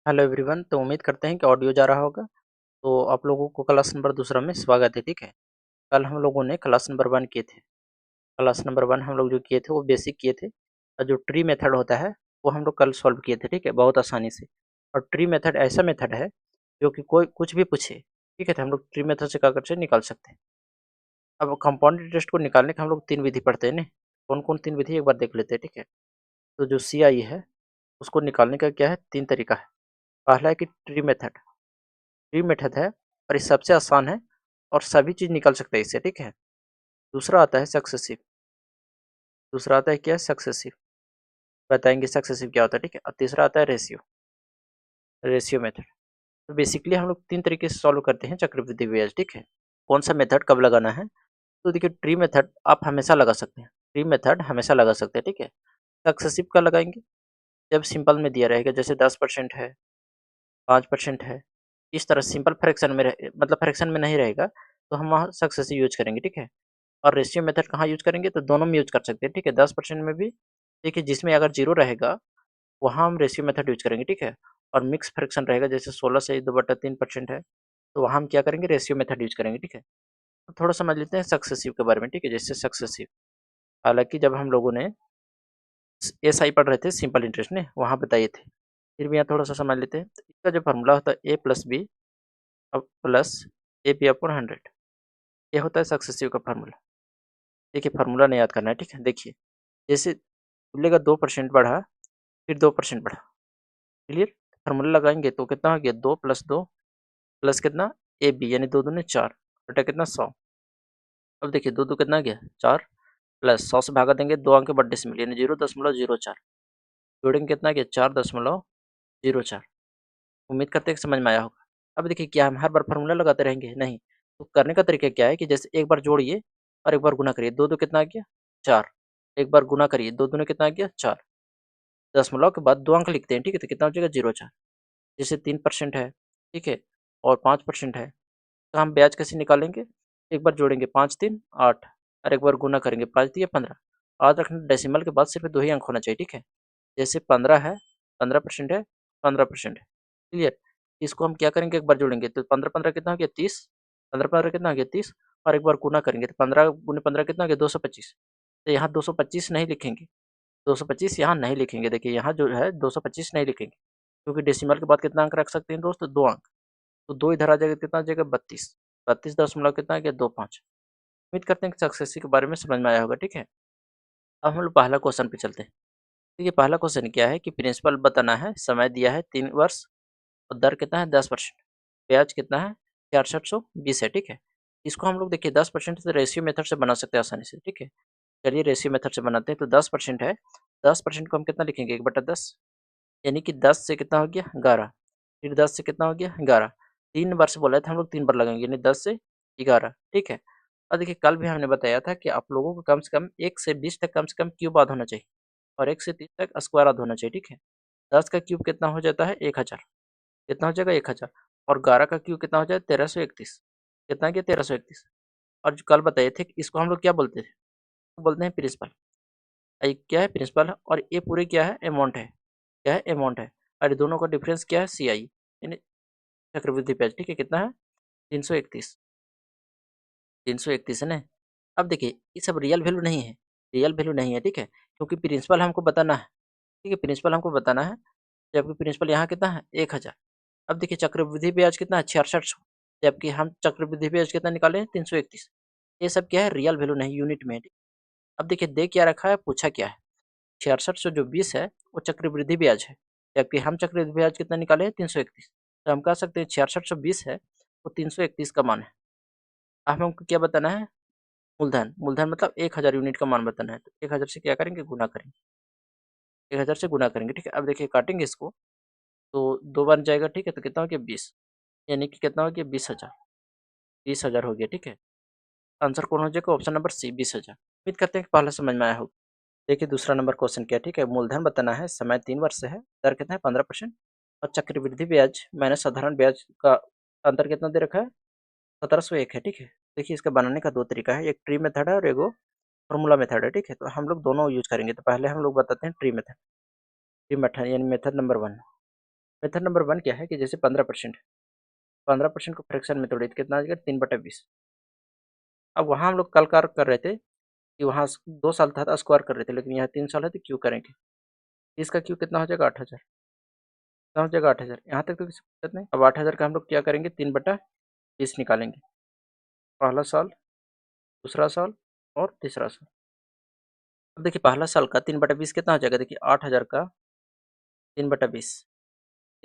Hello everyone. तो उम्मीद करते हैं कि ऑडियो जा रहा होगा। तो आप लोगों को क्लास नंबर दूसरा में स्वागत है। ठीक है, कल हम लोगों ने क्लास नंबर 1 किए थे। क्लास नंबर 1 हम लोग जो किए थे वो बेसिक किए थे, और जो ट्री मेथड होता है वो हम लोग कल सॉल्व किए थे। ठीक है, बहुत आसानी से। और ट्री मेथड ऐसा मेथड है जो कि कोई कुछ भी पूछे, ठीक है, तो हम लोग ट्री मेथड से क्या कर से निकाल सकते हैं। अब कंपाउंड इंटरेस्ट को निकालने के हम लोग 3 विधि पढ़ते हैं ना। कौन कौन 3 विधि एक बार देख लेते हैं। ठीक है, तो जो सी आई है उसको निकालने का क्या है, 3 तरीका है। पहला है कि ट्री मेथड। ट्री मेथड है और ये सबसे आसान है और सभी चीज़ निकल सकते हैं इससे। ठीक है, दूसरा आता है सक्सेसिव। दूसरा आता है क्या, सक्सेसिव। बताएंगे सक्सेसिव क्या होता है। ठीक है, और तीसरा आता है रेशियो। Ratio method. तो बेसिकली हम लोग 3 तरीके से सॉल्व करते हैं चक्रवृद्धि ब्याज। ठीक है, कौन सा मेथड कब लगाना है। तो देखिए, ट्री मेथड आप हमेशा लगा सकते हैं। ट्री मेथड हमेशा लगा सकते हैं। ठीक है, सक्सेसिव का लगाएंगे जब सिंपल में दिया रहेगा, जैसे 10% है, 5% है, इस तरह सिंपल फ्रैक्शन में मतलब फ्रैक्शन में नहीं रहेगा तो हम वहाँ सक्सेसिव यूज करेंगे। ठीक है, और रेशियो मेथड कहाँ यूज करेंगे, तो दोनों में यूज कर सकते हैं। ठीक है, 10% में भी, देखिए जिसमें अगर जीरो रहेगा वहाँ हम रेशियो मेथड यूज करेंगे। ठीक है, और मिक्स फ्रैक्शन रहेगा, जैसे 16 से 2/3% है, तो वहाँ हम क्या करेंगे, रेशियो मेथड यूज करेंगे। ठीक है, तो थोड़ा समझ लेते हैं सक्सेसिव के बारे में। ठीक है, जैसे सक्सेसिव, हालांकि जब हम लोगों ने एस आई पढ़ रहे थे, सिंपल इंटरेस्ट ने, वहाँ बताए थे, फिर भी यहाँ थोड़ा सा समझ लेते हैं। तो इसका जो फॉर्मूला होता है ए प्लस बी अब प्लस ए पी अपॉन 100, ये होता है सक्सेसिव का फार्मूला। देखिए, फार्मूला नहीं याद करना है। ठीक है, देखिए जैसे खुलेगा 2% बढ़ा, फिर 2% बढ़ा, क्लियर। फार्मूला लगाएंगे तो कितना हो गया, 2 + 2 प्लस कितना, ए बी, यानी 2×2 = 4 बटा कितना, 100। अब देखिए 2 2 कितना गया, 4, प्लस 100 से भागा देंगे, 2 अंक बड़े से मिले, यानी 0.04 जोड़ेंगे कितना गया, 4.04। उम्मीद करते हैं कि समझ में आया होगा। अब देखिए, क्या हम हर बार फार्मूला लगाते रहेंगे, नहीं। तो करने का तरीका क्या है कि जैसे एक बार जोड़िए और एक बार गुना करिए, 2 2 कितना आ गया, 4। एक बार गुना करिए, 2 दूनी कितना आ गया, 4। दशमलव के बाद 2 अंक लिखते हैं। ठीक है, तो कितना हो जाएगा, 0.4। जैसे 3% है, ठीक है, और 5% है, तो हम ब्याज कैसे निकालेंगे, एक बार जोड़ेंगे 5 3 8, और एक बार गुना करेंगे 5 दिए 15। याद रखना, डेसिमल के बाद सिर्फ 2 ही अंक होना चाहिए। ठीक है, जैसे 15 है, 15% है, 15% है, क्लियर। इसको हम क्या करेंगे, एक बार जोड़ेंगे तो 15 15 कितना हो गया, 30। 15 15 कितना हो गया, 30। और एक बार गुना करेंगे तो 15 गुने 15 कितना हो गया, 225। तो यहाँ 225 नहीं लिखेंगे, 225 यहाँ नहीं लिखेंगे। देखिए यहाँ जो है 225 नहीं लिखेंगे, क्योंकि डेसिमल के बाद कितना अंक रख सकते हैं दोस्त, 2 अंक। तो 2 इधर आ जाएगा, कितना आ जाएगा, 32। 32 दशमलव कितना आ गया, 25। उम्मीद करते हैं कि सक्सेसिव के बारे में समझ में आया होगा। ठीक है, अब हम लोग पहला क्वेश्चन पे चलते हैं। देखिए, पहला क्वेश्चन क्या है कि प्रिंसिपल बताना है, समय दिया है 3 वर्ष, और दर कितना है, 10%। ब्याज कितना है, 6620 है। ठीक है, इसको हम लोग देखिए 10% से रेशियो मेथड से बना सकते हैं आसानी से। ठीक है, चलिए रेशियो मेथड से बनाते हैं। तो 10% है, 10% को हम कितना लिखेंगे, 1/10, यानी कि 10 से कितना हो गया, 11। फिर 10 से कितना हो गया, 11। 3 वर्ष बोला था हम लोग, 3 बार लगाएंगे, यानी 10 से 11। ठीक है, और देखिए कल भी हमने बताया था कि आप लोगों को कम से कम 1 से 20 तक कम से कम क्यूब आधा होना चाहिए, और 1 से 30 तक स्क्वायर आधा होना चाहिए। ठीक है, 10 का क्यूब कितना हो जाता है, 1000। कितना हो जाएगा, 1000। और 11 का क्यूब कितना हो जाएगा, 1331। कितना गया, 1331। और जो कल बताए थे इसको हम लोग क्या बोलते थे, तो बोलते हैं प्रिंसिपल। ये क्या है, प्रिंसिपल है, और ये पूरे क्या है, अमाउंट है। क्या है, अमाउंट है। और ये दोनों का डिफरेंस क्या है, सी आई, यानी चक्रवृद्धि ब्याज। ठीक है, कितना है, 331। 331 है ना। अब देखिए ये सब रियल वैल्यू नहीं है, रियल वैल्यू नहीं है। ठीक है, क्योंकि प्रिंसिपल हमको बताना है। ठीक है, प्रिंसिपल हमको बताना है, जबकि प्रिंसिपल यहाँ कितना है, 1000। अब देखिए चक्रवृद्धि ब्याज कितना है, 6600, जबकि हम चक्रवृद्धि ब्याज कितना निकाले हैं, 331। ये सब क्या है, रियल वैल्यू नहीं, यूनिट में है। अब देखिए दे क्या रखा है, पूछा क्या है, 6620 है वो चक्रवृद्धि ब्याज है, जबकि हम चक्रवृद्धि ब्याज कितना निकाले हैं, 331। तो हम कह सकते हैं 6620 है वो 331 का मान है। अब हमको क्या बताना है, मूलधन। मूलधन मतलब 1000 यूनिट का मान बताना है, तो 1000 से क्या करेंगे, गुना करेंगे। 1000 से गुना करेंगे। ठीक है, अब देखिए काटेंगे इसको, तो 2 बार जाएगा। ठीक है, तो कितना हो गया, 20, यानी कि कितना हो गया, 20,000। 20,000 हो गया। ठीक है, आंसर कौन हो जाएगा, ऑप्शन नंबर सी, 20,000। उम्मीद करते हैं कि पहले समझ में आया होगा। देखिए दूसरा नंबर क्वेश्चन क्या है। ठीक है, मूलधन बताना है, समय 3 वर्ष है, दर कितना है, 15%, और चक्रवृद्धि ब्याज माइनस साधारण ब्याज का अंतर कितना दे रखा है, 1701 है। ठीक है, देखिए इसका बनाने का 2 तरीका है, एक ट्री मेथड है और एगो फॉर्मूला मेथड है। ठीक है, तो हम लोग दोनों यूज करेंगे। तो पहले हम लोग बताते हैं ट्री मेथड। ट्री मेथड यानी मेथड नंबर 1। मेथड नंबर 1 क्या है कि जैसे 15% 15% को फ्रैक्शन में तोड़े तो कितना आ जाएगा 3/20। अब वहाँ हम लोग कल कर रहे थे कि वहाँ 2 साल था तो स्क्वायर कर रहे थे, लेकिन यहाँ 3 साल है तो क्यों करेंगे। इसका क्यों कितना हो जाएगा 8,000, कितना हो जाएगा 8,000। यहाँ तक तो किसी दिक्कत नहीं। अब 8,000 का हम लोग क्या करेंगे 3/20 निकालेंगे, पहला साल, दूसरा साल और तीसरा साल। अब देखिए पहला साल का 3/20 कितना हो जाएगा, देखिए 8,000 का 3/20,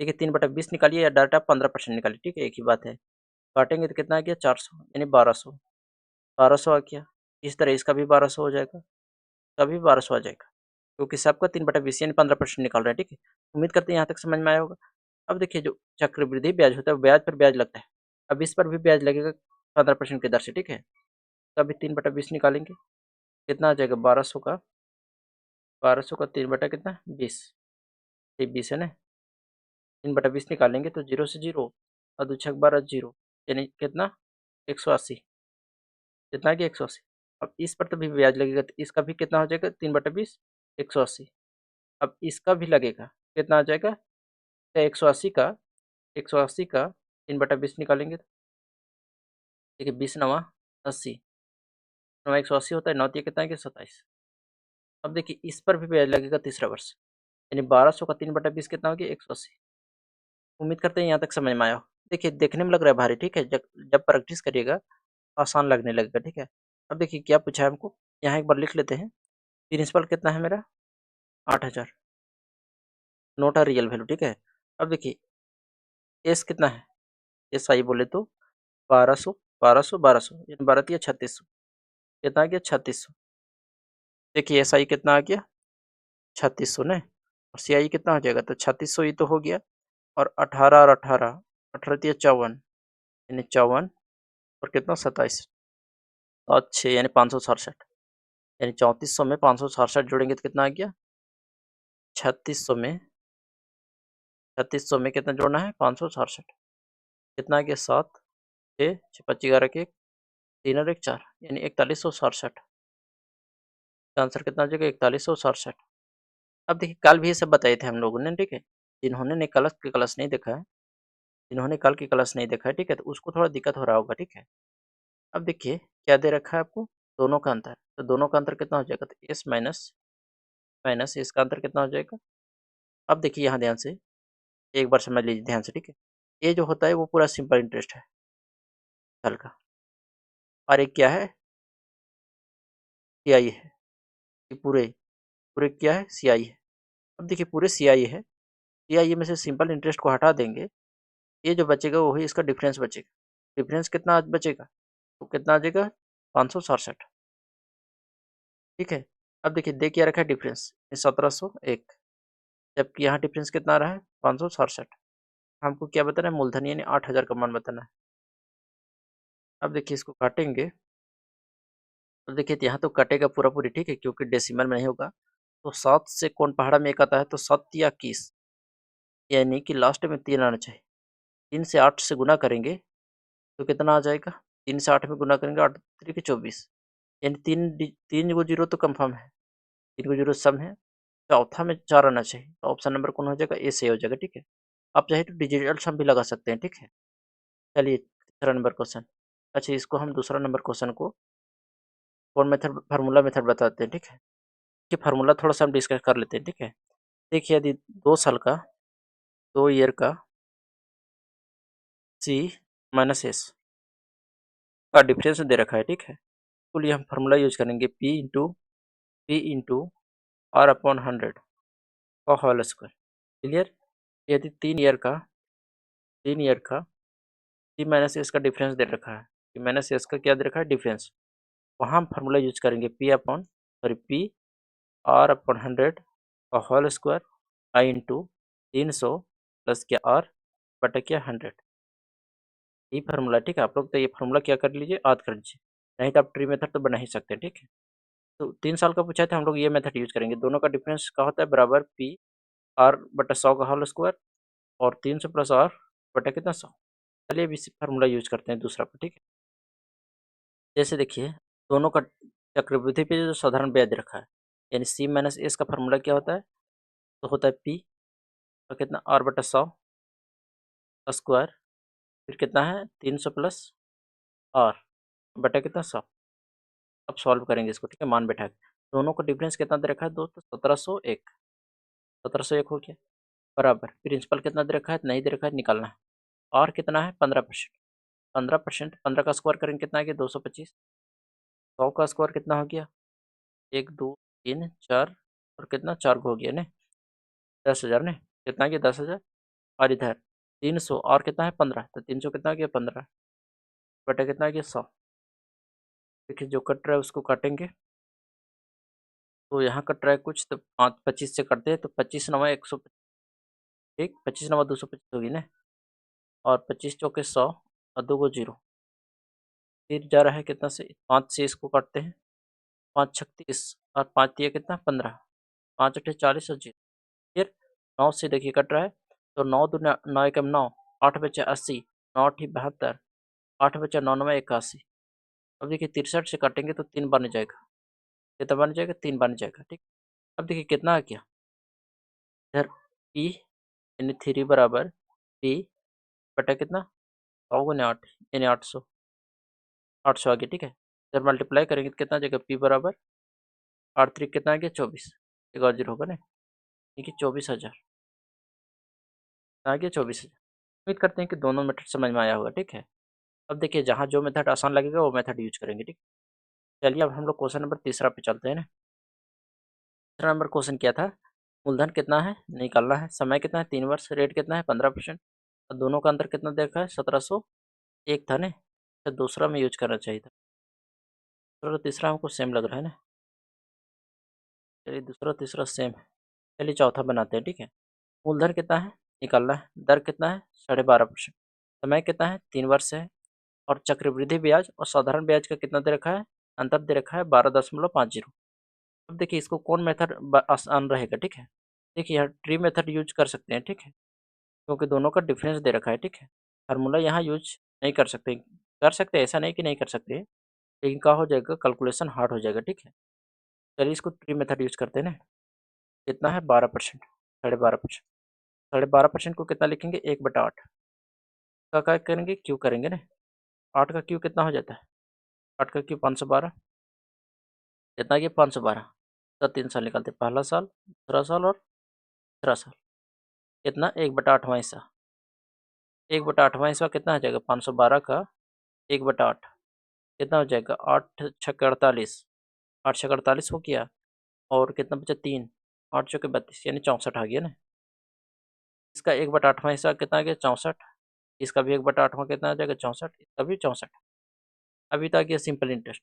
देखिए 3/20 निकालिए या डाटा 15% निकालिए, ठीक है एक ही बात है। काटेंगे तो कितना आ गया 400 यानी 1200, 1200 आ गया। इस तरह इसका भी 1200 हो जाएगा, कभी 1200 आ जाएगा, क्योंकि सबका 3/20 यानी 15% निकाल रहे हैं, ठीक है। उम्मीद करते हैं यहाँ तक समझ में आया होगा। अब देखिए जो चक्रवृद्धि ब्याज होता है ब्याज पर ब्याज लगता है, अब इस पर भी ब्याज लगेगा 15% की दर से, ठीक है। तभी 3/20 निकालेंगे, कितना आ जाएगा 1200 का, 1200 का 3 बटा कितना 20, ये 20 है ना। 3/20 निकालेंगे तो 0 से 0 और 2 छक 12 0, यानी कितना 180, कितना कि 180। अब इस पर तो भी ब्याज लगेगा तो इसका भी कितना हो जाएगा 3/20 180। अब इसका भी लगेगा, कितना आ जाएगा 180 का 180 का 3/20 निकालेंगे तो देखिए 20 नवा 80, नवा 180 होता है, 9 दिया कितना है कि 27। अब देखिए इस पर भी ब्याज लगेगा तीसरा वर्ष, यानी 1200 का 3/20 कितना हो गया 180। उम्मीद करते हैं यहाँ तक समझ में आया हो। देखिए देखने में लग रहा है भारी, ठीक है, जब जब प्रैक्टिस करिएगा आसान लगने लगेगा, ठीक है। अब देखिए क्या पूछा है हमको, यहाँ एक बार लिख लेते हैं। प्रिंसिपल कितना है मेरा 8,000, नोट आ रियल वैल्यू, ठीक है। अब देखिए एस कितना है, एस आई बोले तो 1200 1200 1200 यानी 12 या 3600, कितना आ गया 3600। देखिए एस आई कितना आ गया 3600 ने, और सी आई कितना हो जाएगा तो 3600 ही तो हो गया। और 18 और 18 18 या 54 यानी 54 और कितना 27 और 6 यानी 567, यानी 3400 में 567 जोड़ेंगे तो कितना आ गया 3600 में, 3600 में कितना जोड़ना है 567, कितना आ गया 7 6 6 25 11 के 1 3 और 1 4 यानी 4167। आंसर कितना आ जाएगा 4167। अब देखिए कल भी ये सब बताए थे हम लोगों ने, ठीक है। जिन्होंने ने कल की क्लास नहीं देखा है, जिन्होंने कल की क्लास नहीं देखा है, ठीक है, तो उसको थोड़ा दिक्कत हो रहा होगा, ठीक है। अब देखिए क्या दे रखा है आपको, दोनों का अंतर, तो दोनों का अंतर कितना हो जाएगा तो एस माइनस माइनस इसका अंतर कितना हो जाएगा। अब देखिए यहाँ ध्यान से एक बार समझ लीजिए ध्यान से, ठीक है। ये जो होता है वो पूरा सिंपल इंटरेस्ट है साल का, और एक क्या है सी आई है, ये पूरे पूरे क्या है सी आई है। अब देखिए पूरे सी आई है, सी आई में से सिंपल इंटरेस्ट को हटा देंगे, ये जो बचेगा वही इसका डिफरेंस बचेगा। डिफरेंस कितना आज बचेगा तो कितना आ जाएगा 567, ठीक है। अब देखिए दे क्या रखा है डिफरेंस 1701, जबकि यहाँ डिफरेंस कितना आ रहा है 567। हमको क्या बताना है मूलधन यानी 8,000 का मान बताना है। अब देखिए इसको काटेंगे तो देखिए यहाँ तो कटेगा पूरा पूरी, ठीक है, क्योंकि डेसिमल में नहीं होगा। तो 7 से कौन पहाड़ा में एक आता है तो 7 या 21, यानी कि लास्ट में 3 आना चाहिए। 3 से 8 से गुना करेंगे तो कितना आ जाएगा, 3 से 8 में गुना करेंगे 8 3 के 24, यानी 3 को जीरो तो कंफर्म है, 3 को जीरो सम है। चौथा में 4 आना चाहिए, तो ऑप्शन नंबर कौन हो जाएगा ए सही हो जाएगा, ठीक है। आप चाहे तो डिजिटल सम भी लगा सकते हैं, ठीक है। चलिए तीसरा नंबर क्वेश्चन, अच्छा इसको हम दूसरा नंबर क्वेश्चन को कौन मेथड फार्मूला मेथड बताते हैं, ठीक है। कि फार्मूला थोड़ा सा हम डिस्कस कर लेते हैं, ठीक है। देखिए यदि 2 साल का 2 ईयर का सी माइनस एस का डिफरेंस दे रखा है, ठीक है, तो लिए हम फार्मूला यूज करेंगे पी इंटू आर अपॉन 100 का होल स्क्वायर, क्लियर। यदि 3 ईयर का सी माइनस एस का डिफरेंस दे रखा है, सी माइनस एस का क्या दे रखा है डिफरेंस, वहाँ हम फार्मूला यूज करेंगे पी आर अपॉन 100 का होल स्क्वायर आई इंटू 300 प्लस क्या आर बटा क्या 100, यही फार्मूला, ठीक है। आप लोग तो ये फार्मूला क्या कर लीजिए याद कर लीजिए, नहीं तो आप ट्री मेथड तो बना ही सकते हैं, ठीक है। तो 3 साल का पूछा था, हम लोग ये मेथड यूज करेंगे। दोनों का डिफरेंस का होता है बराबर पी आर बटा 100 का होल स्क्वायर और 300 प्लस आर बटा कितना 100। चलिए अब इसी फार्मूला यूज करते हैं दूसरा पर, ठीक है। जैसे देखिए दोनों का चक्रवृद्धि पे जो साधारण ब्याज रखा है, यानी सी माइनस एस का फार्मूला क्या होता है तो होता है पी और कितना आर बटा 100 स्क्वायर, फिर कितना है 300 प्लस आर बटा कितना 100। अब सॉल्व करेंगे इसको, ठीक है, मान बैठा के। दोनों को डिफरेंस कितना दे रखा है दोस्तों, 1701। 1701 हो गया बराबर, प्रिंसिपल कितना दे रखा है, नहीं दे रखा है, निकालना है। और कितना है 15%। 15%, 15 का स्क्वायर करेंगे कितना आ गया 225। 100 का स्क्वायर कितना हो गया, 1 2 3 4, और कितना 4 को हो गया ने 10,000 ने, कितना आ गया 10,000। और इधर 300 और कितना है 15, तो 300 कितना आ गया 15 बटा कितना आ गया 100। देखिए जो कट रहा है उसको काटेंगे, तो यहाँ कट रहा है कुछ, तो 25 से करते हैं, तो 25 नवा 100, ठीक, 25 नवा 225 होगी ना, और 25 चौके 100, और 2 को 0। फिर जा रहा है कितना से 5 से इसको काटते हैं, 5 36, और 5 दिया कितना 15, 5 अठे 40 और 0। फिर 9 से देखिए कट रहा है, तो 9 दूना 9 एकम 9, 8 बचे 80, 9 अठी 72, 8 बचा 9 नवा 81। अब देखिए 63 से काटेंगे तो 3 बन जाएगा, कितना बन जाएगा 3 बन जाएगा, ठीक। अब देखिए कितना आ गया, इधर पी यानी 3 बराबर पी बटा कितना 100 गुने 8 यानी 800, 800 आ गया, ठीक है। इधर मल्टीप्लाई करेंगे तो कितना आ जाएगा, पी बराबर 8 3 कितना आ गया 24, एक और 0 होगा ना, देखिए 24,000 आ गया 24,000। उम्मीद करते हैं कि दोनों मेथड समझ में आया होगा, ठीक है। अब देखिए जहाँ जो मेथड आसान लगेगा वो मेथड यूज करेंगे, ठीक। चलिए अब हम लोग क्वेश्चन नंबर तीसरा पे चलते हैं ना। तीसरा नंबर क्वेश्चन क्या था, मूलधन कितना है निकालना है, समय कितना है 3 वर्ष, रेट कितना है 15%, और दोनों का अंतर कितना देखा है 1701 था ना, तो दूसरा में यूज करना चाहिए था। दूसरा तीसरा हमको सेम लग रहा है ना, चलिए दूसरा तीसरा सेम है। चलिए चौथा बनाते हैं, ठीक है। मूलधन कितना है निकालना है, दर कितना है 12.5%, समय कितना है 3 वर्ष है, और चक्रवृद्धि ब्याज और साधारण ब्याज का कितना दे रखा है, अंतर दे रखा है 12.50। अब देखिए इसको कौन मेथड आसान रहेगा, ठीक है। देखिए यहाँ ट्री मेथड यूज कर सकते हैं, ठीक है, क्योंकि दोनों का डिफरेंस दे रखा है, ठीक है। फार्मूला यहाँ यूज नहीं कर सकते ऐसा नहीं कि नहीं कर सकते, लेकिन क्या हो जाएगा कैलकुलेशन हार्ड हो जाएगा, ठीक है। चलिए इसको ट्री मेथड यूज करते हैं ना। कितना है 12%, 12.5%। 12.5% को कितना लिखेंगे 1/8 का क्या करेंगे क्यू करेंगे ना, 8 का क्यू कितना हो जाता है, 8 का क्यू 512, कितना ये 512। तो 3 साल निकालते, पहला साल दूसरा साल और तीसरा साल, कितना 1/8वां हिस्सा, 1/8वां हिस्सा कितना हो जाएगा 512 का 1/8 कितना हो जाएगा 8 छक्के 48, 8 छक्के 48 हो गया, और कितना बचा 3, 8 चौके 32 यानी 64 आ गया ना। इसका 1/8वां हिस्सा कितना आ गया 64, इसका भी 1/8वां कितना आ जाएगा 64, इसका भी 64। अभी तो आ गया सिंपल इंटरेस्ट,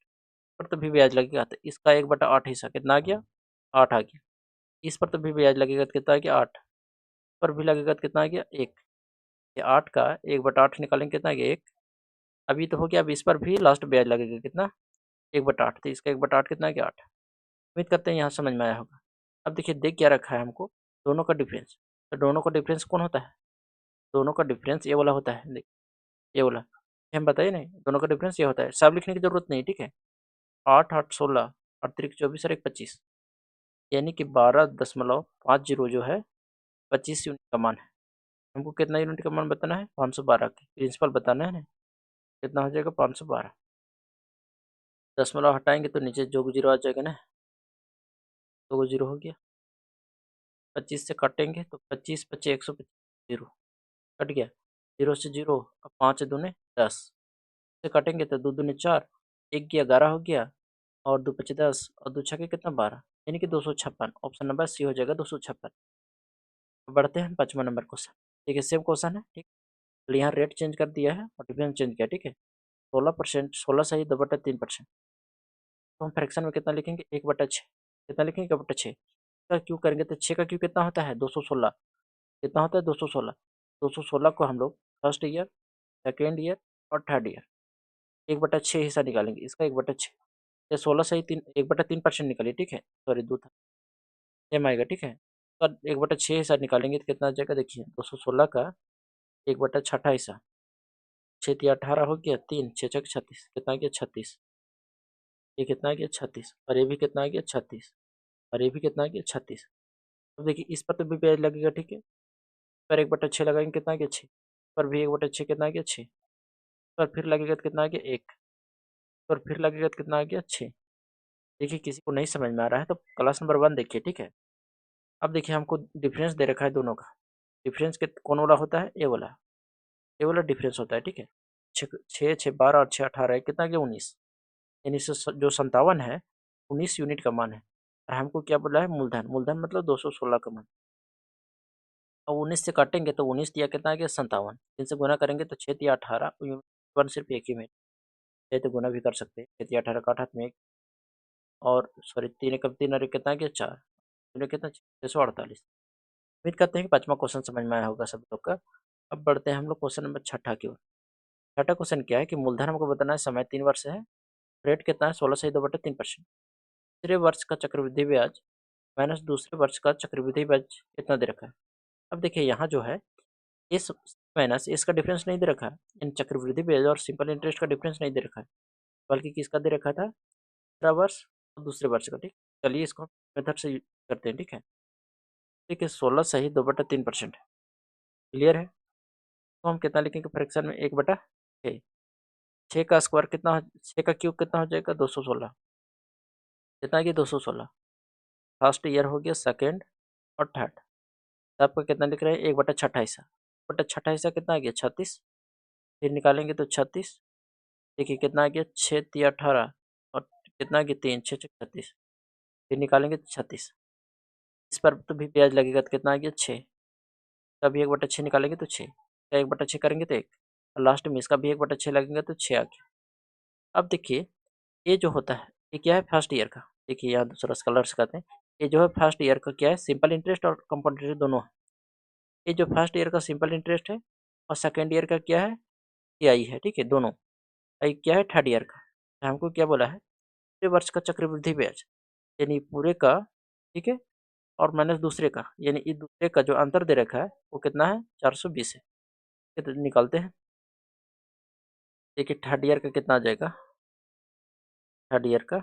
पर तो भी ब्याज लगेगा, तो इसका 1/8 हिस्सा कितना आ गया 8 आ गया, इस पर तो भी ब्याज लगेगा तो कितना आ गया 8, पर भी लगेगा तो कितना आ गया 1। ये 8 का 1/8 निकालेंगे कितना आ गया 1, अभी तो हो गया, अब इस पर भी लास्ट ब्याज लगेगा कितना 1/8, तो इसका 1/8 कितना आ गया 8। उम्मीद करते हैं यहाँ समझ में आया होगा। अब देखिए देख क्या रखा है हमको, दोनों का डिफरेंस, तो दोनों का डिफरेंस कौन होता है, दोनों का डिफरेंस ये वाला होता है, देख ये वाला, ये हम बताइए नहीं, दोनों का डिफरेंस ये होता है, सब लिखने की जरूरत नहीं, ठीक है। 8 8 16, 8 3 24 और 1 25, यानी कि 12.50 जो है 25 यूनिट का मान है। हमको कितना यूनिट का मान बताना है 512 की प्रिंसिपल बताना है ना, कितना हो जाएगा 512, दशमलव हटाएंगे तो नीचे जो जीरो आ जाएगा ना, 2 जीरो हो गया, 25 से काटेंगे तो 25 25 125, जीरो कट गया, जीरो से जीरो, अब 5 दूने 10 से काटेंगे तो 2 दूने 4, 1 गया 11 हो गया, और 2 पचे 10, और 2 छक्के कितना 12, यानी कि 256। ऑप्शन नंबर सी हो जाएगा 256। बढ़ते हैं 5वां नंबर क्वेश्चन, ठीक है, सेम क्वेश्चन है, ठीक। तो यहाँ रेट चेंज कर दिया है और डिफरेंस चेंज किया, ठीक है। 16%, 16 सही 2/3%, तो हम फ्रैक्शन में कितना लिखेंगे 1/6, कितना लिखेंगे 1/6 का क्यू करेंगे तो 6 का क्यू कितना होता है 216, कितना होता है 216, 216 को हम लोग फर्स्ट ईयर सेकेंड ईयर और थर्ड ईयर 1/6 हिस्सा निकालेंगे, इसका 1/6, ये 16 सही 1/3% निकालिए, ठीक है, सॉरी 2 था, सेम आएगा, ठीक है। तो 1/6 हिस्सा निकालेंगे तो कितना आ जाएगा, देखिए 216 का 1/6 हिस्सा, 6 तिया 18 हो गया, 3 6 छक 36, कितना आ गया 36, ये कितना आ गया 36, और ये भी कितना आ गया 36, और ये भी कितना आ गया 36। अब देखिए इस पर तो भी ब्याज लगेगा, ठीक है, पर 1/6 लगाएंगे कितना आ गया 6, पर भी 1/6 कितना आ गया 6, पर फिर लगेगा तो कितना आ गया 1, पर फिर लगेगा तो कितना आ गया 6। देखिए किसी को नहीं समझ में आ रहा है तो क्लास नंबर 1 देखिए, ठीक है। अब देखिए हमको डिफरेंस दे रखा है दोनों का, डिफरेंस कौन वाला होता है, ये वाला डिफरेंस होता है, ठीक है। 6 6 12 और 6 18 है, कितना आ गया 19, यानी जो 57 है 19 यूनिट का मान है। और हमको क्या बोला है, मूलधन, मूलधन मतलब 216 का मान। और 19 से काटेंगे तो 19 दिया कितना आ गया 57, इनसे गुना करेंगे तो 6 दिया 18, वन सिर्फ एक ही में, 6 तो गुना भी कर सकते हैं, 6 दिया 18 काट हाथ में एक, और सॉरी 3 एकम 3 और एक कितना आ गया 4, कितना 648। उम्मीद करते हैं कि 5वां क्वेश्चन समझ में आया होगा सब लोग का। अब बढ़ते हैं हम लोग क्वेश्चन नंबर 6 की ओर। 6 क्वेश्चन क्या है कि मूलधन हमको बताना है, समय 3 वर्ष है, रेट कितना है 16 से 2/3%। तीसरे वर्ष का चक्रवृद्धि ब्याज माइनस दूसरे वर्ष का चक्रवृद्धि ब्याज कितना दे रखा है। अब देखिए यहाँ जो है इस माइनस इसका डिफरेंस नहीं दे रखा है, इन चक्रवृद्धि ब्याज और सिंपल इंटरेस्ट का डिफरेंस नहीं दे रखा है, बल्कि किसका दे रखा था, तीसरा वर्ष और दूसरे वर्ष का, ठीक। चलिए इसको मेथड से करते हैं, ठीक है। ठीक है 16 सही 2/3% क्लियर है। तो हम कितना लिखेंगे फ्रैक्शन में, 1/6। 6 का स्क्वायर कितना, 6 का क्यूब कितना हो जाएगा 216, कितना कि 216। फर्स्ट ईयर हो गया, सेकेंड और थर्ड। तो आपका कितना लिख रहे हैं, 1/6 हिस्सा, 1/6 हिस्सा कितना आ गया 36, फिर निकालेंगे तो 36। देखिए कितना आ गया 6 × 3 = 18, और कितना आ गया 3 6 6 36, फिर निकालेंगे तो 36। इस पर तो भी ब्याज लगेगा तो कितना आ गया 6, तभी 1/6 निकालेंगे तो 6, 1/6 करेंगे तो 1, और लास्ट में इसका भी 1/6 लगेगा तो 6 आ गया। अब देखिए ये जो होता है ये क्या है, फर्स्ट ईयर का। देखिए यहाँ दूसरा कलर से कहते हैं, ये जो है फर्स्ट ईयर का क्या है, सिंपल इंटरेस्ट और कंपाउंड इंटरेस्ट दोनों है। ये जो फर्स्ट ईयर का सिंपल इंटरेस्ट है और सेकेंड ईयर का क्या है, आई है, ठीक है दोनों। आई क्या है थर्ड ईयर का। तो हमको क्या बोला है, पूरे वर्ष का चक्रवृद्धि ब्याज, यानी पूरे का, ठीक है, और माइनस दूसरे का, यानी इस दूसरे का जो अंतर दे रखा है वो कितना है 420 है। तो निकालते हैं, देखिए थर्ड ईयर का कितना आ जाएगा, थर्ड ईयर का,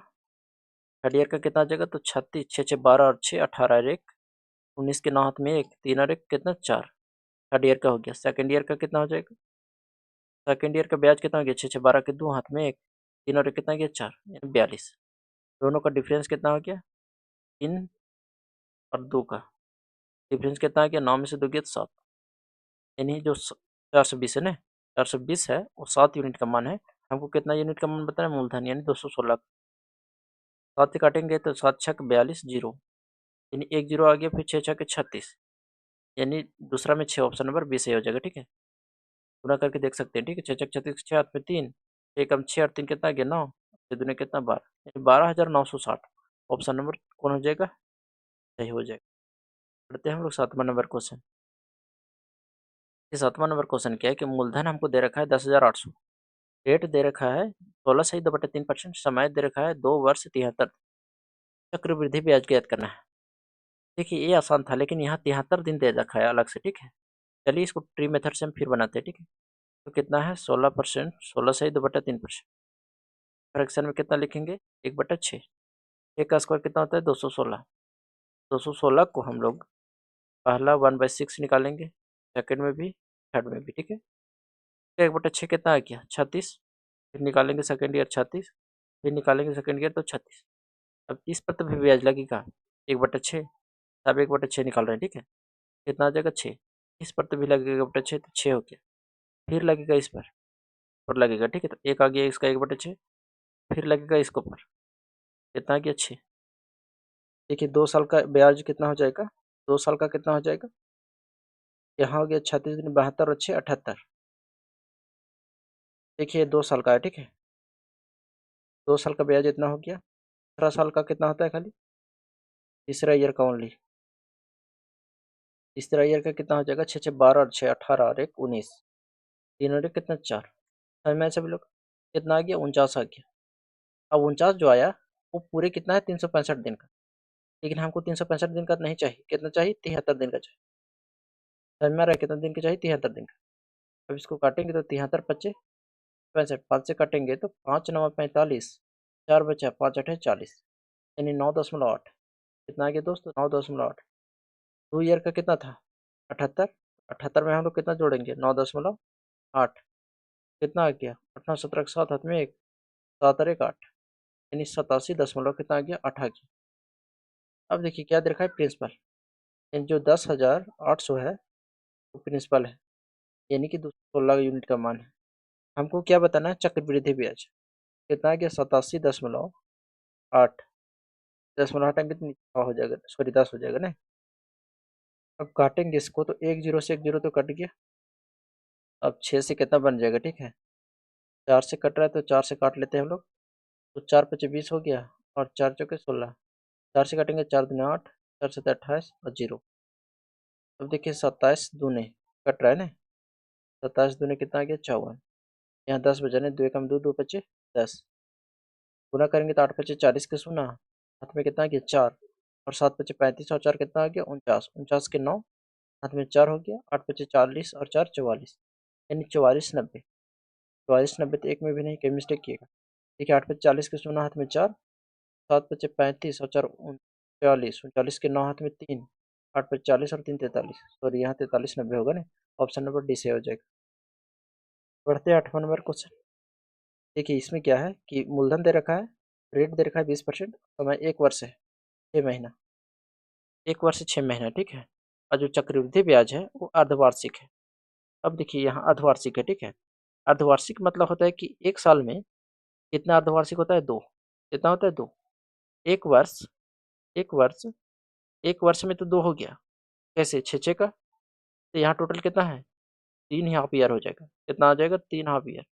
थर्ड ईयर का कितना आ जाएगा तो 36, 6 6 12 और 6 18 और 1 19 के 9 हाथ में 1 3 और 1 कितना 4, थर्ड ईयर का हो गया। सेकंड ईयर का कितना हो जाएगा, सेकंड ईयर का ब्याज कितना हो गया 6 6 12 के 2 हाथ में 1 3 और 1 कितना गया 4, यानी 42। दोनों का डिफरेंस कितना हो गया, 3 और 2 का डिफरेंस कितना आ गया, 9 में से 2 गया तो 7, यानी जो 420 है ना, 420 है वो 7 यूनिट का मान है। हमको कितना यूनिट का मान बताया, मूलधन यानी 216। 7 से काटेंगे तो 7 छक 42 जीरो, यानी 1 जीरो आ गया, फिर 6 छक 36, यानी दूसरा में 6 ऑप्शन नंबर 20 सही हो जाएगा, ठीक है। गुणा करके देख सकते हैं, ठीक है। 6 छक 36, 6 हाथ में 3, 1 कम 6 और 3 कितना गया 9, 6 दूनी कितना 12, यानी 12,960 ऑप्शन नंबर कौन हो जाएगा, सही हो जाएगा। पढ़ते हैं हम लोग 7वां नंबर क्वेश्चन। ये 7वां नंबर क्वेश्चन क्या है कि मूलधन हमको दे रखा है 10,800, रेट दे रखा है 16 सही 2/3%, समय दे रखा है 2 वर्ष 73, चक्रवृद्धि ब्याज ज्ञात करना है। देखिए ये आसान था, लेकिन यहाँ 73 दिन दे रखा है अलग से, ठीक है। चलिए इसको ट्री मेथड से हम फिर बनाते हैं, ठीक है। तो कितना है 16%, 16 सही 2/3%, फ्रैक्शन में कितना लिखेंगे 1/6, एक का स्क्वायर कितना होता है 216, 216 को हम लोग पहला 1/6 निकालेंगे, सेकंड में भी थर्ड में भी, ठीक है। 1/6 कितना आ गया 36, फिर निकालेंगे सेकंड ईयर 36, फिर निकालेंगे सेकंड ईयर तो 36। अब इस पर तो भी ब्याज लगेगा 1/6, अब 1/6 निकाल रहे हैं, ठीक है। कितना आ जाएगा 6, इस पर तो भी लगेगा 1/6 तो 6 हो गया, फिर लगेगा इस पर और लगेगा, ठीक है। तो एक आ गया इसका 1/6, फिर लगेगा इसके ऊपर, कितना आ गया 6। देखिए 2 साल का ब्याज कितना हो जाएगा, 2 साल का कितना हो जाएगा, यहाँ हो गया 36 दिन 72 और 6 78। देखिए 2 साल का है, ठीक है। 2 साल का ब्याज इतना हो गया, 18 साल का कितना होता है खाली, तीसरा ईयर का ओनली, तीसरा ईयर का कितना हो जाएगा 6 6 12 और 6 18 और 1 19, तीन और एक कितना 4, समझ में सभी लोग, कितना आ गया 49 आ गया। अब 49 जो आया वो पूरे कितना है 365 दिन का, लेकिन हमको 365 दिन का नहीं चाहिए, कितना चाहिए 73 दिन का चाहिए। समझ में आ रहा है, कितना दिन का चाहिए 73 दिन का। अब इसको काटेंगे तो 73 पच्चे 65, 5 से काटेंगे तो 5 9 45, 4 बचा 5 8 40, यानी 9.8, कितना आ गया दोस्तों 9.8। 2 ईयर का कितना था 78, 78 में हम लोग कितना जोड़ेंगे, 9.8, कितना आ गया 8 9 17 के साथ हाथ में 1, 7 और 1 8, यानी 87 दशमलव कितना आ गया 8 आ गया। अब देखिए क्या दे रखा है, प्रिंसिपल, यानी जो 10,800 है वो प्रिंसिपल है, यानी कि 216 यूनिट का मान है। हमको क्या बताना है, चक्रवृद्धि ब्याज कितना आ गया 87.8, दशमलव हटाएंगे तो नीचे हो जाएगा, सॉरी 10 हो जाएगा ना। अब काटेंगे इसको तो एक जीरो से एक जीरो तो कट गया। अब 6 से कितना बन जाएगा, ठीक है 4 से कट रहा है तो 4 से काट लेते हैं हम लोग, तो 4 पचे 20 हो गया और 4 चौके 16, 4 से काटेंगे 4 दूनी 8, 4 से 28 और जीरो। अब देखिए 27 दूने कट रहा है ना, 27 दूने कितना आ गया 54, यहाँ 10 बजाने 2 एकम 2, 2 पचे 10, गुना करेंगे तो 8 पचे 40 के सुना, हाथ में कितना आ गया 4, और 7 पचे 35 और 4 कितना आ गया 49, 49 के 9, हाथ में 4 हो गया, 8 पचे 40 और 4 44, यानी 44 90, 44 90 तो एक में भी नहीं, कहीं मिस्टेक किएगा। देखिए 8 पचे 40 के सुना, हाथ में 4, 7 पचे 35 और 4 39, 39 के 9, हाथ में 3, 8 पचे 40 और 3 43, सॉरी यहाँ 43 90 होगा ना, ऑप्शन नंबर डी से हो जाएगा। बढ़ते हैं 8वां नंबर क्वेश्चन। देखिए इसमें क्या है कि मूलधन दे रखा है, रेट दे रखा है 20%, समय 1 वर्ष है 6 महीना, 1 वर्ष 6 महीना, ठीक है। और जो चक्रवृद्धि ब्याज है वो अर्धवार्षिक है। अब देखिए यहाँ अर्धवार्षिक है, ठीक है। अर्धवार्षिक मतलब होता है कि एक साल में कितना अर्धवार्षिक होता है, 2, कितना होता है 2, एक वर्ष, एक वर्ष, एक वर्ष में तो 2 हो गया, कैसे 6 का, तो यहाँ टोटल कितना है 3 हाफ ईयर हो जाएगा, कितना आ जाएगा 3 हाफ ईयर,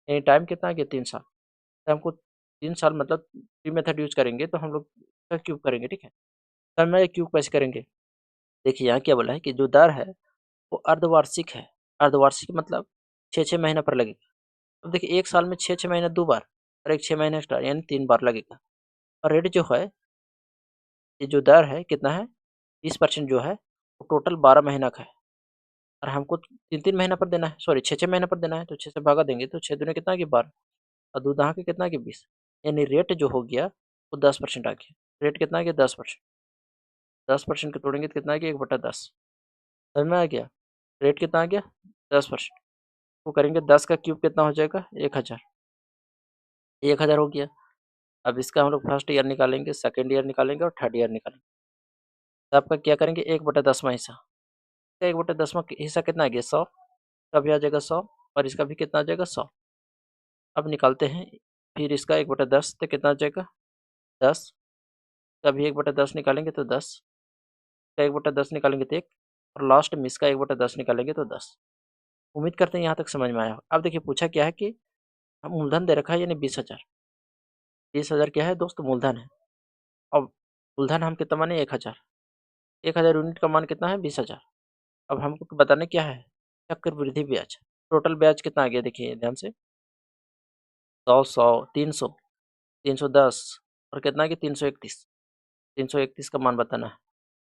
यानी टाइम कितना आ गया 3 साल। तो हमको 3 साल मतलब 3 मेथड यूज करेंगे तो हम लोग क्यूब करेंगे, ठीक है। समय क्यूब कैसे करेंगे, देखिए यहाँ क्या बोला है कि जो दर है वो अर्धवार्षिक है, अर्धवार्षिक मतलब 6 6 महीना पर लगेगा। अब देखिए एक साल में 6 6 महीना 2 बार, और एक 6 महीने एक्स्ट्रा यानी 3 बार लगेगा। और रेट जो है, ये जो दर है कितना है 20% जो है वो टोटल 12 महीना का है, और हमको 3 3 महीना पर देना है, सॉरी 6 6 महीना पर देना है, तो 6 से भागा देंगे तो 6 दूने कितना आ गया 12, और दो दहा के कितना आ गया 20, यानी रेट जो हो गया वो 10% आ गया। रेट कितना आ गया 10%, 10% के तोड़ेंगे तो कितना आ गया 1/10, समझ में आ गया। रेट कितना आ गया 10%, वो करेंगे 10 का क्यूब कितना हो जाएगा 1000, 1000 हो गया। अब इसका हम लोग फर्स्ट ईयर निकालेंगे, सेकेंड ईयर निकालेंगे और थर्ड ईयर निकालेंगे। तो आपका क्या करेंगे 1/10वां हिस्सा, इसका 1/10वां हिस्सा कितना आ गया 100, का भी आ जाएगा 100, और इसका भी कितना आ जाएगा 100। अब निकालते हैं, फिर इसका 1/10 तो कितना आ जाएगा 10, का भी 1/10 निकालेंगे तो 10, का 1/10 निकालेंगे तो 1, और लास्ट में इसका 1/10 निकालेंगे तो 10। उम्मीद करते हैं यहाँ तक समझ में आया हो। अब देखिए पूछा क्या है कि हम मूलधन दे रखा है यानी 20,000, 20,000 क्या है दोस्त मूलधन है। अब मूलधन हम कितना माने 1,000, 1,000 यूनिट का मान कितना है 20,000। अब हमको बताने क्या है, चक्रवृद्धि ब्याज, टोटल ब्याज कितना आ गया देखिए ध्यान से, 100 100 300 310 और कितना आ गया 331, 331 का मान बताना है,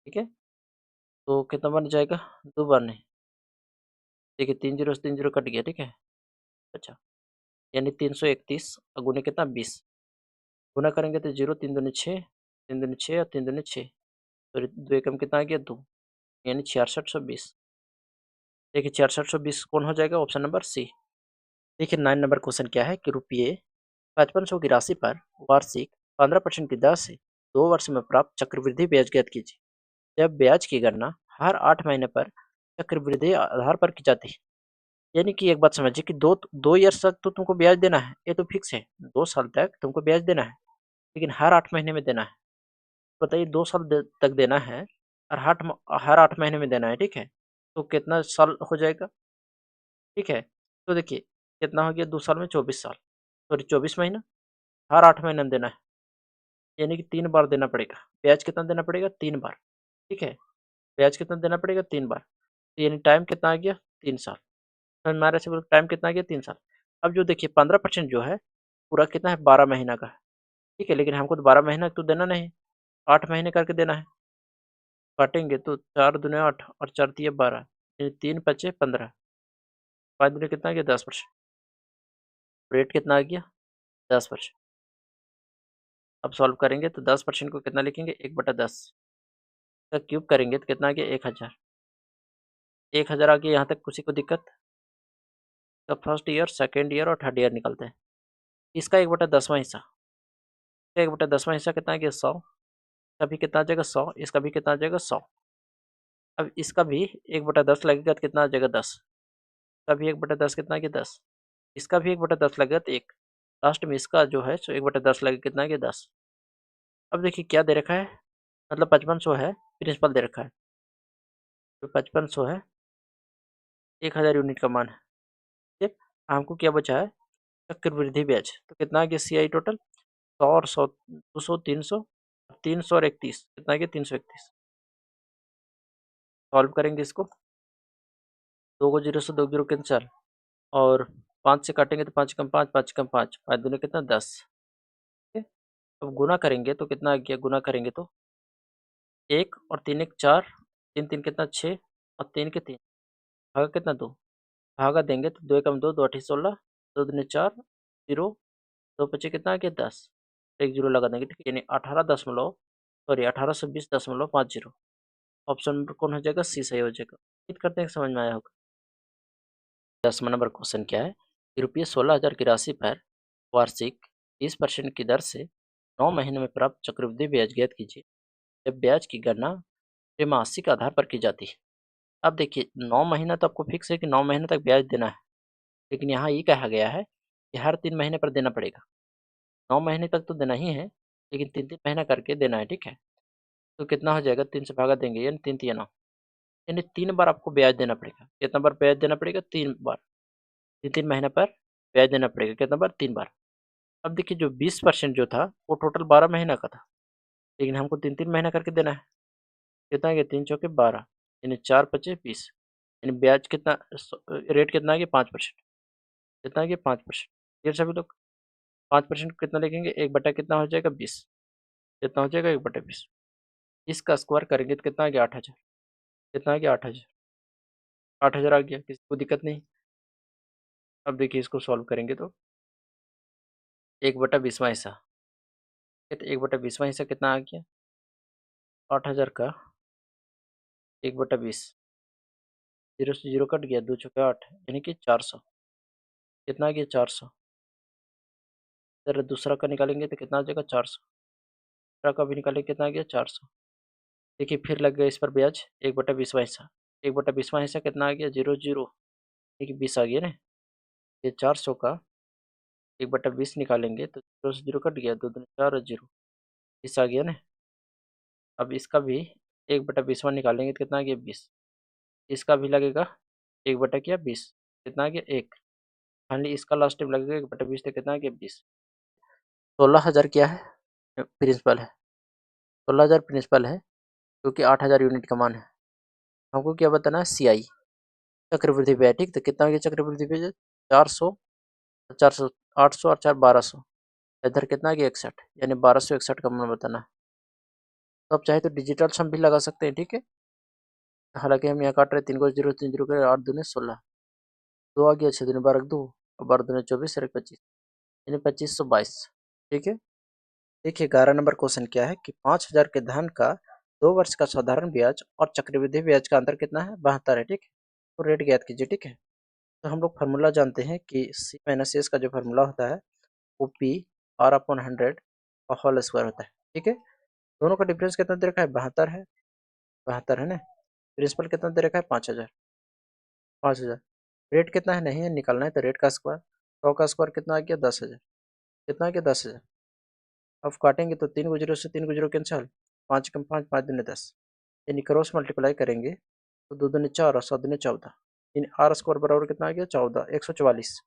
ठीक है। तो कितना बन जाएगा 2 बार नहीं, देखिए 3 जीरो से 3 जीरो कट गया, ठीक है। अच्छा, यानी 331 और गुने कितना 20, गुना करेंगे तो 0 3 दूनी 6, 3 दूनी 6 और 3 दूनी 6, तो 2 एकम कितना आ गया 2, यानी 6620। देखिए 6620 कौन हो जाएगा, ऑप्शन नंबर सी। देखिए 9 नंबर क्वेश्चन क्या है कि रुपये 5500 की राशि पर वार्षिक 15% की दर से 2 वर्ष में प्राप्त चक्रवृद्धि ब्याज ज्ञात कीजिए। जब ब्याज की गणना हर 8 महीने पर चक्रवृद्धि आधार पर की जाती है, यानी कि एक बात समझिए कि दो दो ईयर्स तक तो तुमको ब्याज देना है, ये तो फिक्स है, 2 साल तक तुमको ब्याज देना है, लेकिन हर 8 महीने में देना है। बताइए 2 साल तक देना है और हर 8 महीने में देना है, ठीक है। तो कितना साल हो जाएगा, ठीक है। तो देखिए कितना हो गया 2 साल में 24 साल, सॉरी 24 महीना, हर 8 महीने में देना है, यानी कि 3 बार देना पड़ेगा। ब्याज कितना देना पड़ेगा 3 बार, ठीक है। ब्याज कितना देना पड़ेगा 3 बार, तो यानी टाइम कितना आ गया 3 साल। समझ में आ रहा है से टाइम कितना आ गया 3 साल। अब जो देखिए 15% जो है पूरा कितना है 12 महीना का है, ठीक है, लेकिन हमको तो 12 महीना तो देना नहीं, 8 महीने करके देना है। काटेंगे तो 4 दूने 8 और 4 तिये 12, यानी 3 पचे 15, 5 दूने कितना आ गया 10%, रेट कितना आ गया 10%। अब सॉल्व करेंगे तो 10% को कितना लिखेंगे 1/10, का क्यूब करेंगे तो कितना आ गया 1000, 1000 आ गया, यहाँ तक किसी को दिक्कत? तो फर्स्ट ईयर, सेकेंड ईयर और थर्ड ईयर निकलते हैं। इसका 1/10वां हिस्सा, 1/10वां हिस्सा कितना आ गया? 100। इसका भी कितना आ जाएगा? 100। इसका भी कितना आ जाएगा? 100। अब इसका भी 1/10 लगेगा तो कितना आ जाएगा? 10। इसका भी 1/10 कितना आ गया? 10। इसका भी 1/10 लगेगा तो 1। लास्ट में इसका जो है सो 1/10 लगेगा, कितना आ गया? 10। अब देखिए क्या दे रखा है, मतलब 5500 है, प्रिंसिपल दे रखा है, तो 5500 है, 1000 यूनिट का मान है। ठीक, हमको क्या बचा है? चक्रवृद्धि ब्याज, तो कितना आ गया CI टोटल? 100 और 100, 200, 300, 300 और 31, कितना आ गया? 331। सॉल्व करेंगे इसको, 2 को 0 से 2 जीरो कैंसिल, और 5 से काटेंगे तो 5 कम 5, 5 कम 5, 5 दूनी कितना? 10। ठीक है, अब गुना करेंगे तो कितना आ गया? गुना करेंगे तो 1 और 3 1 4, 3 3 कितना? 6, और 3 के 3, भागा कितना? 2। भागा देंगे तो 2 एकम 2, 2 अठी 16, 2 दूनी 4, 0, 2 पचे कितना आ गया? 10, एक जीरो लगा देंगे, ठीक है, यानी 18.50। ऑप्शन नंबर कौन हो जाएगा? सी सही हो जाएगा। उम्मीद करते हैं कि समझ में आया होगा। 10वां नंबर क्वेश्चन क्या है कि रुपये 16,000 की राशि पर वार्षिक 20% की दर से 9 महीने में प्राप्त चक्रवृद्धि ब्याज ज्ञात कीजिए। जब ब्याज की गणना त्रैमासिक आधार पर की जाती है। अब देखिए 9 महीना तो आपको फिक्स है कि 9 महीने तक ब्याज देना है, लेकिन यहाँ ये कहा गया है कि हर 3 महीने पर देना पड़ेगा। 9 महीने तक तो देना ही है, लेकिन 3-3 महीना करके देना है, ठीक है। तो कितना हो जाएगा? 3 से भागा देंगे, यानी 3 3 9, यानी 3 बार आपको ब्याज देना पड़ेगा। कितना बार ब्याज देना पड़ेगा? 3 बार। 3-3 महीने पर ब्याज देना पड़ेगा, कितना बार? 3 बार। अब देखिए जो 20% जो था वो टोटल 12 महीना का था, लेकिन हमको 3-3 महीना करके देना है। कितना आ गया? 3 चौके 12, यानी 4 पचे 20, यानी ब्याज कितना? रेट कितना आ गया? 5%। कितना आ गया? 5%। ये सभी लोग 5% कितना लिखेंगे? 1 बटा कितना हो जाएगा? 20। कितना हो जाएगा? 1/20। इसका स्क्वायर करेंगे तो कितना आ गया? 8,000। कितना आ गया? 8,000। 8,000 आ गया, किसी को दिक्कत नहीं। अब देखिए इसको सॉल्व करेंगे तो 1/20वां हिस्सा, तो 1/20वां हिस्सा कितना आ गया? 8,000 का 1/20, 0 से 0 कट गया, 2 चौके 8, यानी कि 400। कितना आ गया? 400। फिर दूसरा का निकालेंगे तो कितना आ जाएगा? 400। दूसरा का भी निकालेंगे, कितना आ गया? 400। देखिए फिर लग गया इस पर ब्याज, 1/20वां हिस्सा। 1/20वां हिस्सा कितना आ गया? 0 0, देखिए 20 आ गया ना। ये 400 का 1/20 निकालेंगे तो 0 से 0 कट गया, 2 दूनी 4 और 0, 20 आ गया ना। अब इसका भी 1/20वां निकालेंगे तो कितना आ गया? 20। इसका भी लगेगा 1/20, कितना आ गया? 1। फाइनली इसका लास्ट टाइम लगेगा 1/20, तो कितना आ गया? 20। 16,000 क्या है? प्रिंसिपल है। 16,000 प्रिंसिपल है, क्योंकि 8,000 यूनिट का मान है। हमको क्या बताना है? CI, चक्रवृद्धि ब्याज। ठीक, तो कितना हो गया चक्रवृद्धि ब्याज? 400, 400, 800 और 4 1200, इधर कितना आ गया? 61, यानी 1261 का मान बताना है। तो आप चाहे तो डिजिटल सम भी लगा सकते हैं, ठीक है। हालांकि हम यहाँ काट रहे हैं 3 को 0 3 0 के 8 दूनी 16, 2 आ गया, 6 दूनी 12 2, और 12 दूनी 24 और 25, यानी 2522। ठीक है। देखिए 11 नंबर क्वेश्चन क्या है कि 5,000 के धन का 2 वर्ष का साधारण ब्याज और चक्रवृद्धि ब्याज का अंतर कितना है? 72 है, ठीक है। तो रेट ज्ञात कीजिए, ठीक है। तो हम लोग फार्मूला जानते हैं कि C-S का जो फार्मूला होता है वो PR/100 का होल स्क्वायर होता है, ठीक है। दोनों का डिफरेंस कितना दे रखा है? 72 है, 72 है ना। प्रिंसिपल कितना दे रखा है? 5,000, 5,000। रेट कितना है? नहीं है, निकालना है तो रेट का स्क्वायर, 100 का स्क्वायर कितना आ गया? 10,000। कितना आ गया? 10,000। अब काटेंगे तो 3 को 0 से 3 को 0 कैंसिल, 5 कम 5, 5 दूनी 10, यानी क्रॉस मल्टीप्लाई करेंगे तो 2 दूनी 4 और 7 दूनी 14, यानी आर स्क्वायर बराबर कितना आ गया? 14, 144।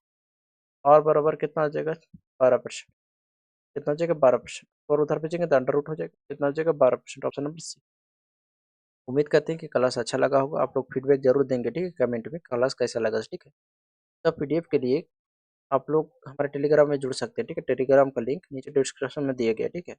और बराबर कितना आ जाएगा? 12%। कितना आ जाएगा? 12%। और उधर भेजेंगे तो अंडर रूट हो जाएगा, कितना आ जाएगा? 12%। Option number C. उम्मीद करते हैं कि क्लास अच्छा लगा होगा। आप लोग फीडबैक जरूर देंगे, ठीक है, कमेंट में क्लास कैसा लगा, ठीक है। तब PDF के लिए आप लोग हमारे टेलीग्राम में जुड़ सकते हैं, ठीक है। टेलीग्राम का लिंक नीचे डिस्क्रिप्शन में दिया गया, ठीक है।